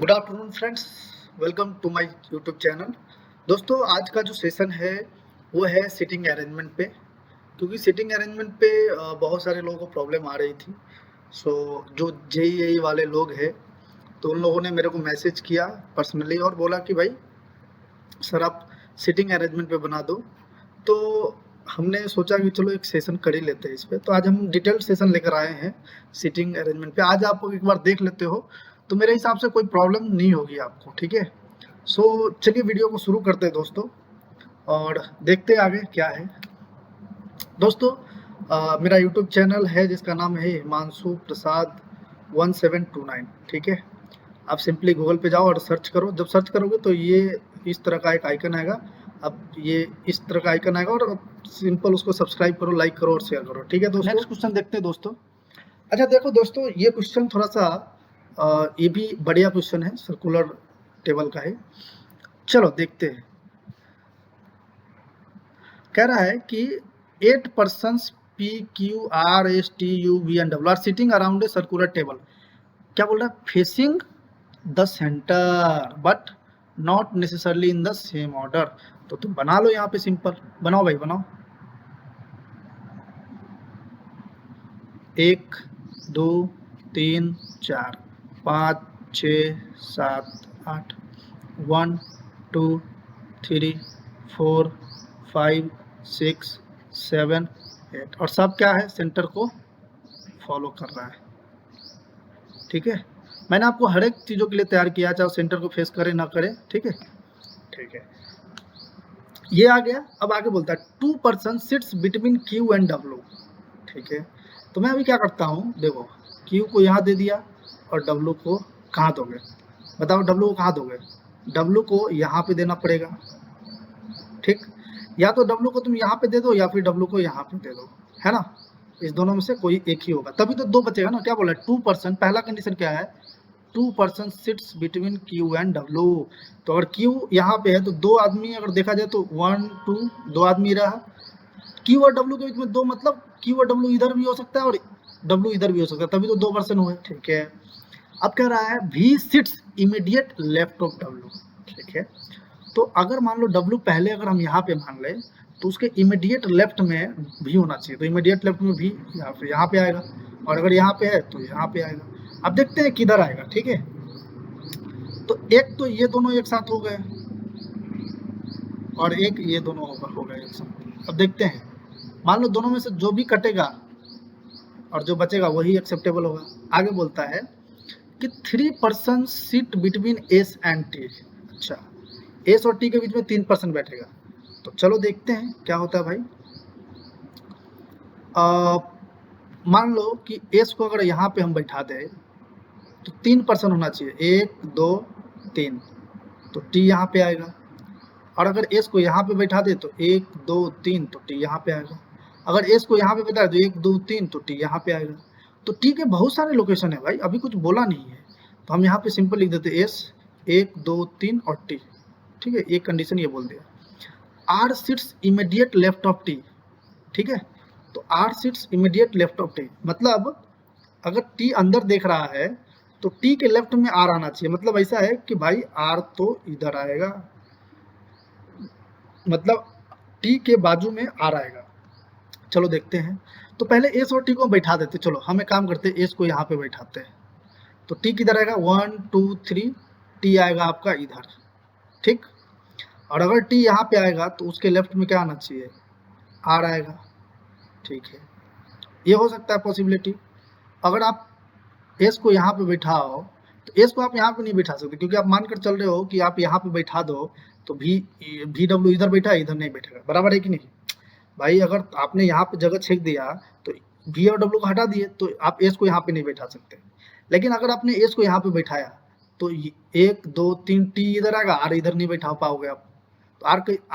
Good afternoon friends, welcome to my YouTube channel. दोस्तों, आज का जो सेशन है वो है सिटिंग अरेंजमेंट पे। क्योंकि सिटिंग अरेंजमेंट पे बहुत सारे लोगों को प्रॉब्लम आ रही थी। सो जो जेईई वाले लोग हैं तो उन लोगों ने मेरे को मैसेज किया पर्सनली और बोला कि भाई सर आप सिटिंग अरेंजमेंट पे बना दो। तो हमने सोचा कि चलो एक सेशन कर ही लेते हैं इस पे। तो आज हम डिटेल्ड सेशन लेकर आए हैं सिटिंग अरेंजमेंट पे। आज आप एक बार देख लेते हो तो मेरे हिसाब से कोई प्रॉब्लम नहीं होगी आपको, ठीक है। सो चलिए वीडियो को शुरू करते हैं दोस्तों और देखते हैं आगे क्या है। दोस्तों, मेरा यूट्यूब चैनल है जिसका नाम है हिमांशु प्रसाद 1729, ठीक है। आप सिंपली गूगल पे जाओ और सर्च करो। जब सर्च करोगे तो ये इस तरह का एक आइकन आएगा। अब ये इस तरह का आइकन आएगा और सिंपल उसको सब्सक्राइब करो, लाइक करो और शेयर करो, ठीक है दोस्तों। नेक्स्ट क्वेश्चन देखते हैं दोस्तों। अच्छा देखो दोस्तों, ये क्वेश्चन थोड़ा सा ये भी बढ़िया क्वेश्चन है, सर्कुलर टेबल का है। चलो देखते हैं। कह रहा है कि 8 persons P Q R S T U V and W are sitting around a circular table। क्या बोल रहा है? Facing the centre but not necessarily in the same order. तो तुम बना लो यहाँ पे, सिंपल बनाओ भाई, बनाओ। 1 2 3 4 5 6 7 8 1 2 3 4 5 6 7 8 और सब क्या है? सेंटर को फॉलो कर रहा है, ठीक है। मैंने आपको हर एक चीज़ों के लिए तैयार किया, चाहे सेंटर को फेस करे ना करे, ठीक है, ठीक है। ये आ गया। अब आगे बोलता है 2 person sits between Q and W, ठीक है। तो मैं अभी क्या करता हूँ, देखो Q को यहाँ दे दिया और W को कहाँ दोगे? बताओ W को कहाँ दोगे? W को यहाँ पे देना पड़ेगा, ठीक। या तो W को तुम यहाँ पे दे दो या फिर W को यहाँ पे दे दो, है ना। इस दोनों में से कोई एक ही होगा, तभी तो दो बचेगा ना। क्या बोला? 2 person, पहला कंडीशन क्या है? 2 person sits between Q and W। तो अगर Q यहाँ पे है तो दो आदमी, अगर देखा जाए तो 1 2 दो आदमी रहा। Q और W के बीच में दो, मतलब Q और W इधर भी हो सकता है और W इधर भी हो सकता है, तभी तो 2 person हुए, ठीक है। अब कह रहा है V seats immediate left of W, ठीक है। तो अगर मान लो W पहले अगर हम यहाँ पे मान ले तो उसके इमीडिएट लेफ्ट में V होना चाहिए। तो इमीडिएट लेफ्ट में V यहाँ पे आएगा और अगर यहाँ पे है तो यहाँ पे आएगा। अब देखते हैं किधर आएगा, ठीक है। तो एक तो ये दोनों एक साथ हो गए और एक ये दोनों हो गए एक साथ। अब देखते हैं, मान लो दोनों में से जो भी कटेगा और जो बचेगा वही एक्सेप्टेबल होगा। आगे बोलता है कि 3 person sit between S and T। अच्छा, S और T के बीच में 3 person बैठेगा। तो चलो देखते हैं क्या होता है भाई। मान लो कि S को अगर यहाँ पे हम बैठा दें तो 3 person होना चाहिए, 1 2 3, तो T यहाँ पे आएगा। और अगर S को यहाँ पे बैठा दे तो 1 2 3, तो T यहाँ पे आएगा। अगर S को यहाँ पे बैठा दे तो 1 2 3, तो T यहाँ पे आएगा। तो T के बहुत सारे लोकेशन है भाई, अभी कुछ बोला नहीं है। तो हम यहाँ पे सिंपल लिख देते S 1 2 3 और T, ठीक है। एक कंडीशन ये बोल दिया। R seats immediate left of T, ठीक है। तो R seats immediate left of T मतलब अगर T अंदर देख रहा है तो T के लेफ्ट में R आना चाहिए। मतलब ऐसा है कि भाई R तो इधर आएगा, मतलब T के बाजू में R आएगा। चलो देखते हैं। तो पहले S और T को बैठा देते। चलो हम एक काम करते हैं, S को यहाँ पे बैठाते हैं। तो T किधर आएगा? 1 2 3, T आएगा आपका इधर, ठीक। और अगर T यहाँ पे आएगा तो उसके लेफ्ट में क्या आना चाहिए? R आएगा, ठीक है। ये हो सकता है पॉसिबिलिटी। अगर आप S को यहाँ पे बैठाओ तो S को आप यहाँ पे नहीं बैठा सकते, क्योंकि आप मानकर चल रहे हो कि आप यहाँ पे बैठा दो तो VW इधर बैठा है, इधर नहीं बैठेगा। बराबर है कि नहीं भाई? अगर आपने यहाँ पे जगह छेक दिया तो V और W को हटा दिए तो आप S को यहाँ पे नहीं बैठा सकते। लेकिन अगर आपने S को यहाँ पे बैठाया तो 1 2 3 T इधर आएगा, R इधर नहीं बैठा पाओगे आप, तो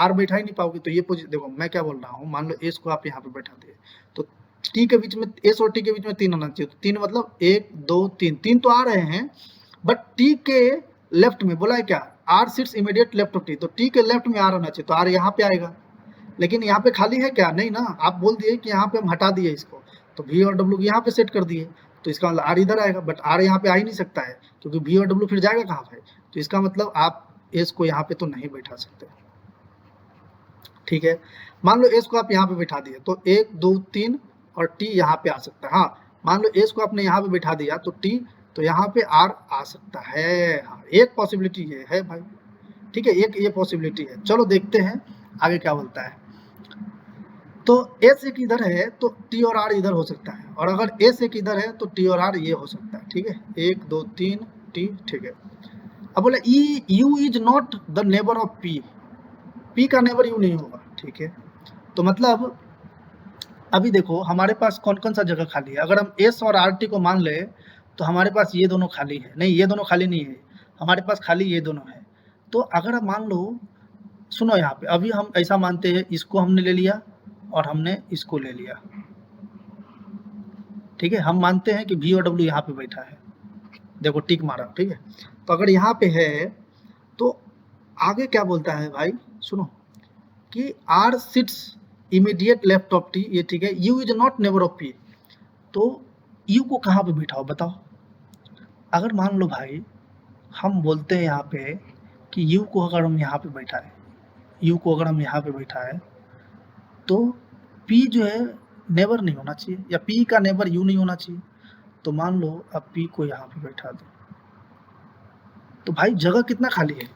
R बैठा ही नहीं पाओगे। तो ये पोजीशन देखो, मैं क्या बोल रहा हूँ, मान लो S को आप यहाँ पे बैठा दिए तो T के बीच में, S और T के बीच में 3 होना चाहिए। तो 3 मतलब 1 2 3, 3 तो आ रहे हैं, बट T के लेफ्ट में बोला है क्या? R seats immediate left of T, तो T के लेफ्ट में R होना चाहिए, तो R यहाँ पे आएगा। लेकिन यहाँ पे खाली है क्या? नहीं ना, आप बोल दिए कि यहाँ पे हम हटा दिए इसको, तो V और W को यहाँ पे सेट कर दिए। तो इसका मतलब आर इधर आएगा, बट आर यहाँ पे आ ही नहीं सकता है क्योंकि वी और डब्ल्यू फिर जाएगा कहाँ पे। तो इसका मतलब आप एस को यहाँ पे तो नहीं बैठा सकते, ठीक है। मान लो एस को आप यहाँ पे बैठा दिए तो 1 2 3 और टी यहाँ पे आ सकता है। हाँ, मान लो एस को आपने यहाँ पे बैठा दिया तो टी, तो यहाँ पे आर आ सकता है। हाँ, एक पॉसिबिलिटी ये है भाई, ठीक है, एक ये पॉसिबिलिटी है। चलो देखते हैं आगे क्या बोलता है। तो एस एक इधर है तो टी और आर इधर हो सकता है, और अगर एस एक इधर है तो टी और आर ये हो सकता है, ठीक है। 1 2 3 टी, ठीक है। अब बोला you is not the neighbour of P, P का नेबर यू नहीं होगा, ठीक है। तो मतलब अभी देखो हमारे पास कौन कौन सा जगह खाली है। अगर हम एस और आर टी को मान ले तो हमारे पास ये दोनों खाली है, नहीं ये दोनों खाली नहीं है, हमारे पास खाली ये दोनों है। तो अगर हम मान लो, सुनो यहाँ पे अभी हम ऐसा मानते हैं, इसको हमने ले लिया और हमने इसको ले लिया, ठीक है। हम मानते हैं कि वी और डब्ल्यू यहाँ पे बैठा है, देखो टिक मारा, ठीक है। तो अगर यहाँ पे है तो आगे क्या बोलता है भाई, सुनो कि R sits immediate left of T, ये ठीक है। U is not neighbour of P, तो यू को कहाँ पे बैठाओ बताओ। अगर मान लो भाई हम बोलते हैं यहाँ पे कि यू को अगर हम यहाँ पे बैठा है, यू को अगर हम यहाँ पे बैठा है तो पी जो है नेबर नहीं होना चाहिए, या पी का नेबर यू नहीं होना चाहिए। तो मान लो अब पी को यहाँ पे बैठा दो, तो भाई जगह कितना खाली है,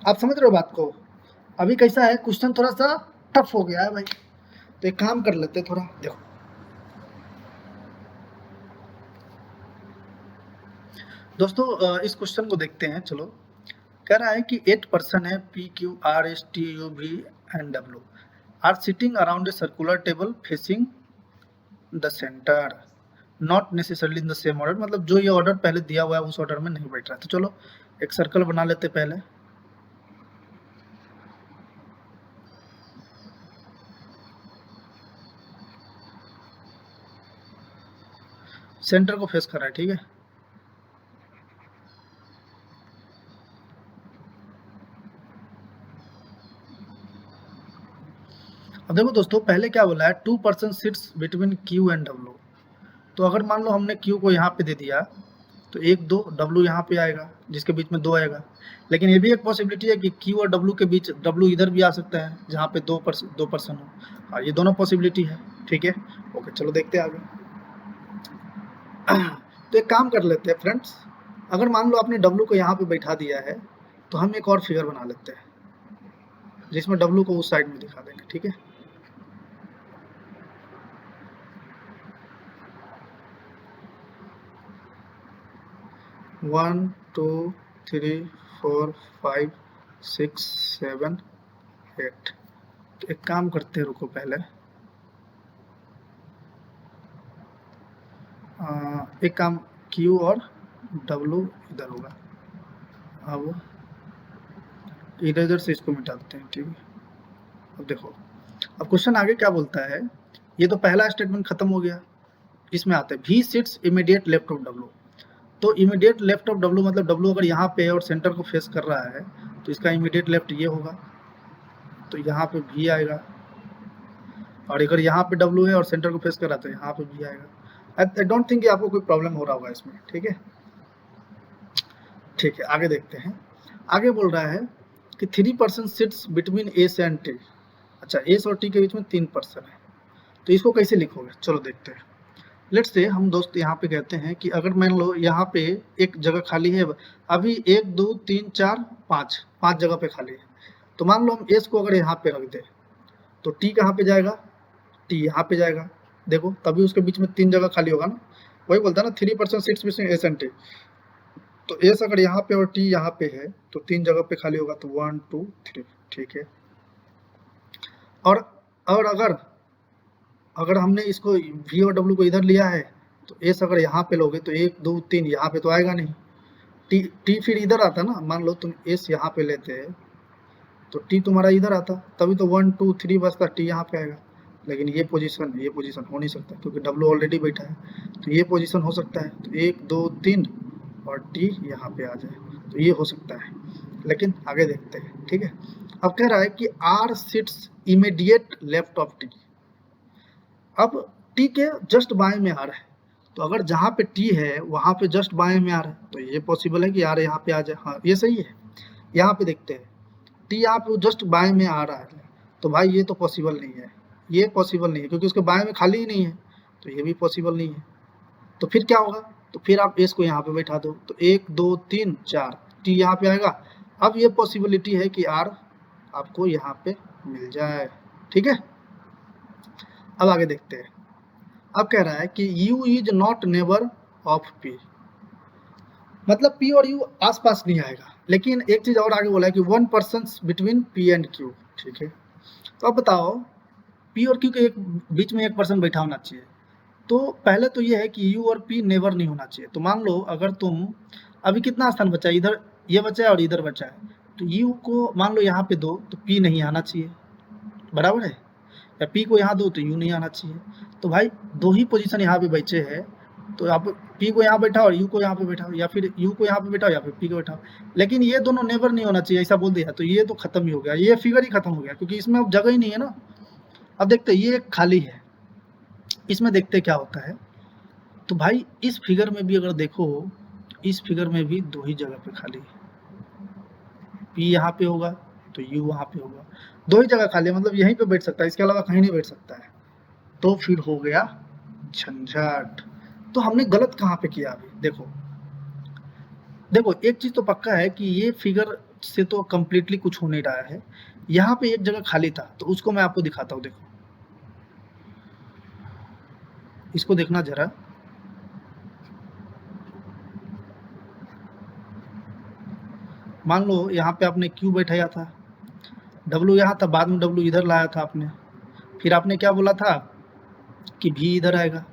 आप समझ रहे हो बात को। अभी कैसा है, क्वेश्चन थोड़ा सा टफ हो गया है भाई, तो एक काम कर लेते हैं थोड़ा, देखो दोस्तों इस क्वेश्चन को देखते हैं। चलो, कह रहा है कि 8 पर्सन है, P Q R S T U V and W are sitting around a circular table facing the centre, not necessarily in the same order, मतलब जो ये ऑर्डर पहले दिया हुआ है उस ऑर्डर में नहीं बैठ रहा है। तो चलो एक सर्कल बना लेते पहले, सेंटर को फेस कर रहा है, ठीक है। अब देखो दोस्तों पहले क्या बोला है, 2 person sits between Q and W. तो अगर मान लो हमने क्यू को यहाँ पे दे दिया तो 1 2 डब्ल्यू यहाँ पे आएगा जिसके बीच में 2 आएगा। लेकिन ये भी एक पॉसिबिलिटी है कि क्यू और डब्ल्यू के बीच डब्ल्यू इधर भी आ सकता है जहाँ पे 2 पर्सन हो, और ये दोनों पॉसिबिलिटी है, ठीक है। ओके चलो देखते हैं आगे। तो एक काम कर लेते हैं फ्रेंड्स, अगर मान लो आपने डब्ल्यू को यहाँ पे बैठा दिया है तो हम एक और फिगर बना लेते हैं जिसमें डब्ल्यू को उस साइड में दिखा देंगे, ठीक है। One two three four 5 6 7 8। तो एक काम करते हैं, रुको पहले एक काम, Q और W इधर होगा, अब इधर से इसको मिटा देते हैं, ठीक है। अब देखो अब क्वेश्चन आगे क्या बोलता है, ये तो पहला स्टेटमेंट खत्म हो गया, इसमें आते हैं V seats immediate left of W। तो इमीडिएट लेफ्ट ऑफ W मतलब W अगर यहाँ पे है और सेंटर को फेस कर रहा है तो इसका इमीडिएट लेफ्ट ये होगा, तो यहाँ पे V आएगा, और अगर यहाँ पे W है और सेंटर को फेस कर रहा है तो यहाँ पे V आएगा। आई डोंट थिंक आपको कोई प्रॉब्लम हो रहा होगा इसमें, ठीक है। ठीक है आगे देखते हैं। आगे बोल रहा है कि 3 person sits between S and T. अच्छा, एस और टी के बीच में 3 पर्सन है, तो इसको कैसे लिखोगे, चलो देखते हैं। लेट्स से हम दोस्त यहाँ पे कहते हैं कि अगर मान लो यहाँ पे एक जगह खाली है, अभी 1 2 3 4 5 जगह पे खाली है। तो मान लो हम एस को अगर यहाँ पे रख दे तो टी कहाँ पे जाएगा, टी यहाँ पे जाएगा, देखो तभी उसके बीच में 3 जगह खाली होगा ना। वही बोलता है ना 3 person sits between S and T. तो एस अगर यहाँ पे और टी यहाँ पे है तो 3 जगह पे खाली होगा, तो 1 2 3, ठीक है। और अगर हमने इसको वी और डब्ल्यू को इधर लिया है तो एस अगर यहाँ पे लोगे तो 1 2 3 यहाँ पे तो आएगा नहीं, टी फिर इधर आता ना। मान लो तुम एस यहाँ पे लेते हैं तो टी तुम्हारा इधर आता, तभी तो 1 2 3 बचता, टी यहाँ पे आएगा। लेकिन ये पोजीशन हो नहीं सकता क्योंकि डब्ल्यू ऑलरेडी बैठा है, तो ये पोजीशन हो सकता है, तो 1 2 3 और टी यहाँ पे आ जाए, तो ये हो सकता है। लेकिन आगे देखते हैं, ठीक है। अब कह रहा है कि R sits immediate left of T. अब टी के जस्ट बाएं में आर है, तो अगर जहाँ पे टी है वहाँ पे जस्ट बाएं में आर है, तो ये पॉसिबल है कि आर यहाँ पे आ जाए। हाँ ये सही है। यहाँ पे देखते हैं टी यहाँ पे जस्ट बाएं में आ रहा है, तो भाई ये तो पॉसिबल नहीं है, ये पॉसिबल नहीं है क्योंकि उसके बाएं में खाली ही नहीं है, तो ये भी पॉसिबल नहीं है। तो फिर क्या होगा, तो फिर आप एस को यहाँ पे बैठा दो, तो 1 2 3 4 टी यहाँ पे आएगा। अब ये पॉसिबिलिटी है कि आर आपको यहाँ पे मिल जाए, ठीक है। अब आगे देखते हैं। अब कह रहा है कि you is not neighbour of P, मतलब पी और यू आसपास नहीं आएगा, लेकिन एक चीज और आगे बोला है कि 1 person between P and Q, ठीक है। तो अब बताओ पी और क्यू के एक बीच में एक पर्सन बैठा होना चाहिए। तो पहले तो ये है कि यू और पी नेवर नहीं होना चाहिए। तो मान लो अगर तुम अभी कितना स्थान बचा है, इधर ये बचा है और इधर बचा है, तो यू को मान लो यहाँ पे दो तो पी नहीं आना चाहिए, बराबर है, या पी को यहाँ दो तो यू नहीं आना चाहिए। तो भाई दो ही पोजीशन यहाँ पे बचे हैं, तो आप पी को यहाँ बैठाओ और यू को यहाँ पे बैठाओ, या फिर यू को यहाँ पे बैठाओ या फिर पी को बैठाओ, लेकिन ये दोनों नेवर नहीं होना चाहिए, ऐसा बोल दिया तो ये तो खत्म ही हो गया, ये फिगर ही खत्म हो गया क्योंकि इसमें अब जगह ही नहीं है ना। अब देखते ये खाली है, इसमें देखते क्या होता है। तो भाई इस फिगर में भी अगर देखो, इस फिगर में भी दो ही जगह पे खाली है, पी यहाँ पे होगा तो यू वहाँ पे होगा, दो ही जगह खाली है, मतलब यहीं पे बैठ सकता है, इसके अलावा कहीं नहीं बैठ सकता है। तो फिर हो गया झंझट। तो हमने गलत कहाँ पे किया अभी देखो, देखो एक चीज तो पक्का है कि ये फिगर से तो कंप्लीटली कुछ हो नहीं रहा है, यहाँ पे एक जगह खाली था, तो उसको मैं आपको दिखाता हूँ। देखो इसको देखना जरा, मान लो यहाँ पे आपने क्यू बैठाया था, डब्लू यहाँ था, बाद में डब्लू इधर लाया था आपने, फिर आपने क्या बोला था कि भी इधर आएगा।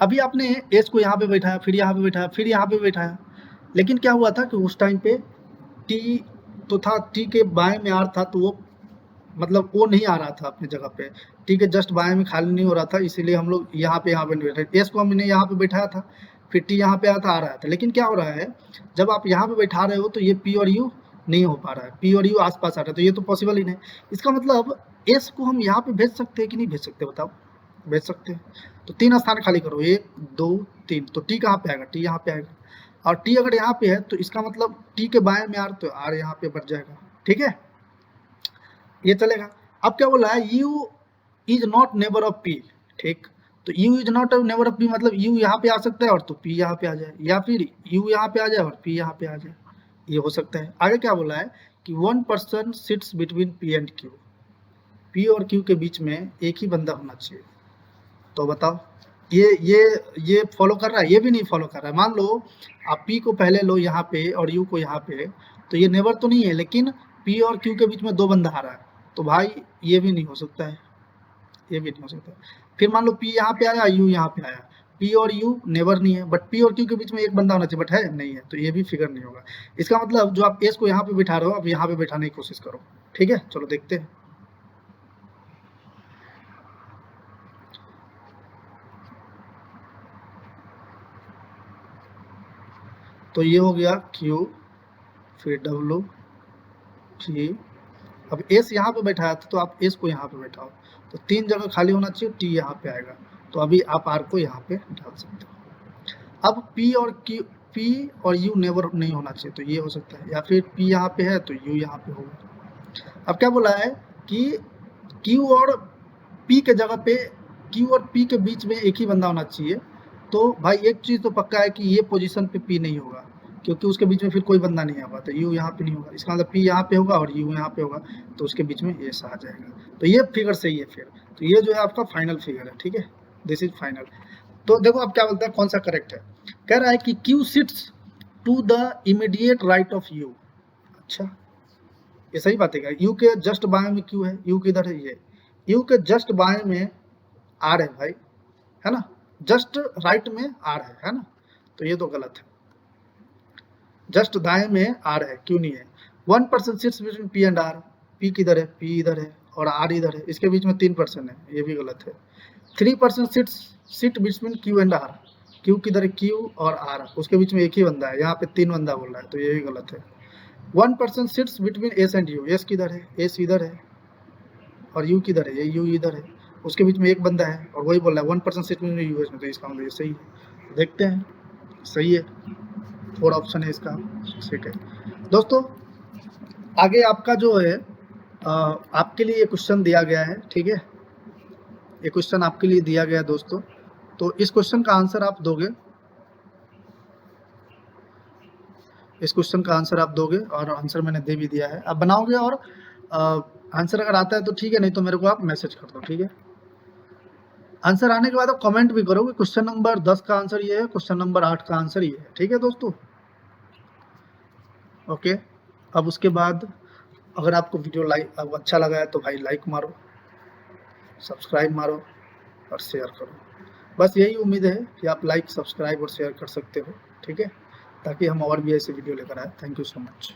अभी आपने एस को यहाँ पे बैठाया, फिर यहाँ पे बैठाया, फिर यहाँ पे बैठाया, लेकिन क्या हुआ था कि उस टाइम पे टी तो था, टी के बाएं में आर था, तो वो मतलब वो नहीं आ रहा था अपनी जगह पे, टी के जस्ट बाएं में खाली नहीं हो रहा था, इसीलिए हम लोग यहाँ पे बैठे, एस को हमने यहाँ पे बैठाया था, फिर टी यहाँ पे आ रहा था। लेकिन क्या हो रहा है, जब आप यहाँ पे बैठा रहे हो तो ये पी और यू नहीं हो पा रहा है, पी और यू आसपास आ रहा है, तो ये तो पॉसिबल ही नहीं। इसका मतलब एस को हम यहाँ पे भेज सकते हैं कि नहीं भेज सकते, बताओ। भेज सकते हैं। तो 3 स्थान खाली करो, 1 2 3, तो टी कहाँ पे आएगा, टी यहाँ पे आएगा, और टी अगर यहाँ पे है तो इसका मतलब टी के बाएं में आर, तो आर यहाँ पे बढ़ जाएगा, ठीक है, ये चलेगा। अब क्या बोला है, U is not neighbour of P, ठीक। तो you is not neighbour of P मतलब यू यहाँ पे आ सकता है और तो पी यहाँ पे आ जाए, या फिर यू यहाँ पे आ जाए और पी यहाँ पे आ जाए, ये हो सकता है। आगे क्या बोला है कि 1 person sits between P and Q, P और क्यू के बीच में एक ही बंदा होना चाहिए। तो बताओ ये फॉलो कर रहा है, ये भी नहीं फॉलो कर रहा है। मान लो आप पी को पहले लो यहाँ पे और यू को यहाँ पे, तो ये नेबर तो नहीं है, लेकिन पी और क्यू के बीच में 2 बंदा आ रहा है, तो भाई ये भी नहीं हो सकता है, ये भी नहीं हो सकता है। फिर मान लो पी यहाँ पे आया, यू यहाँ पे आया, पी और यू नेबर नहीं है, बट पी और क्यू के बीच में एक बंदा होना चाहिए, बट है नहीं है, तो ये भी फिगर नहीं होगा। इसका मतलब जो आप एस को यहाँ पे बिठा रहे हो, आप यहाँ पे बिठाने की कोशिश करो, ठीक है। चलो देखते हैं। तो ये हो गया Q, फिर W, P, अब S यहाँ पे बैठाया था, तो आप S को यहाँ पे बैठाओ, तो 3 जगह खाली होना चाहिए, T यहाँ पे आएगा, तो अभी आप R को यहाँ पे डाल सकते हो। अब P और U नेवर नहीं होना चाहिए, तो ये हो सकता है, या फिर P यहाँ पे है तो U यहाँ पे होगा। अब क्या बोला है कि Q और P के जगह पे, Q और P के बीच में एक ही बंदा होना चाहिए। तो भाई एक चीज़ तो पक्का है कि ये पोजीशन पे P नहीं होगा, क्योंकि उसके बीच में फिर कोई बंदा नहीं आएगा, तो U यहाँ पे नहीं होगा, इसका मतलब P यहाँ पे होगा और U यहाँ पे होगा, तो उसके बीच में S आ जाएगा। तो ये फिगर सही है फिर, तो ये जो है आपका फाइनल फिगर है, ठीक है, दिस इज फाइनल। तो देखो अब क्या बोलता है, कौन सा करेक्ट है। कह रहा है कि Q sits to the immediate right of U। अच्छा ये सही बात है क्या, U के जस्ट बाएं में Q है, U किधर है, ये U के जस्ट बाएं में R है भाई, है ना, जस्ट राइट में R है ना, तो ये तो गलत है, जस्ट दाएं में R है, क्यों नहीं है। 1 person sits between P and R, P किधर है, P इधर है और R इधर है, इसके बीच में 3 पर्सन है, ये भी गलत है। 3 person sit between Q and R, Q किधर है, Q और R, उसके बीच में एक ही बंदा है, यहाँ पे 3 बंदा बोल रहा है, तो ये भी गलत है। 1 person sits between S and U, S किधर है, S इधर है और U किधर है, ये U इधर है, उसके बीच में एक बंदा है और वही बोल रहा है 1 पर्सन सिट बिटवीन U, तो इसका मतलब ये सही है। देखते हैं, सही है, थोड़ा ऑप्शन है इसका, ठीक है दोस्तों। आगे आपका जो है आपके लिए क्वेश्चन दिया गया है, ठीक है, ये क्वेश्चन आपके लिए दिया गया है दोस्तों। तो इस क्वेश्चन का आंसर आप दोगे, इस क्वेश्चन का आंसर आप दोगे, और आंसर मैंने दे भी दिया है, आप बनाओगे, और आंसर अगर आता है तो ठीक है, नहीं तो मेरे को आप मैसेज कर दो, ठीक है। आंसर आने के बाद आप कमेंट भी करोगे, क्वेश्चन नंबर 10 का आंसर ये है, क्वेश्चन नंबर 8 का आंसर ये है, ठीक है दोस्तों। ओके, अब उसके बाद अगर आपको वीडियो लाइक अच्छा लगा है तो भाई लाइक मारो, सब्सक्राइब मारो और शेयर करो। बस यही उम्मीद है कि आप लाइक, सब्सक्राइब और शेयर कर सकते हो, ठीक है, ताकि हम और भी ऐसे वीडियो लेकर आए। Thank you so much.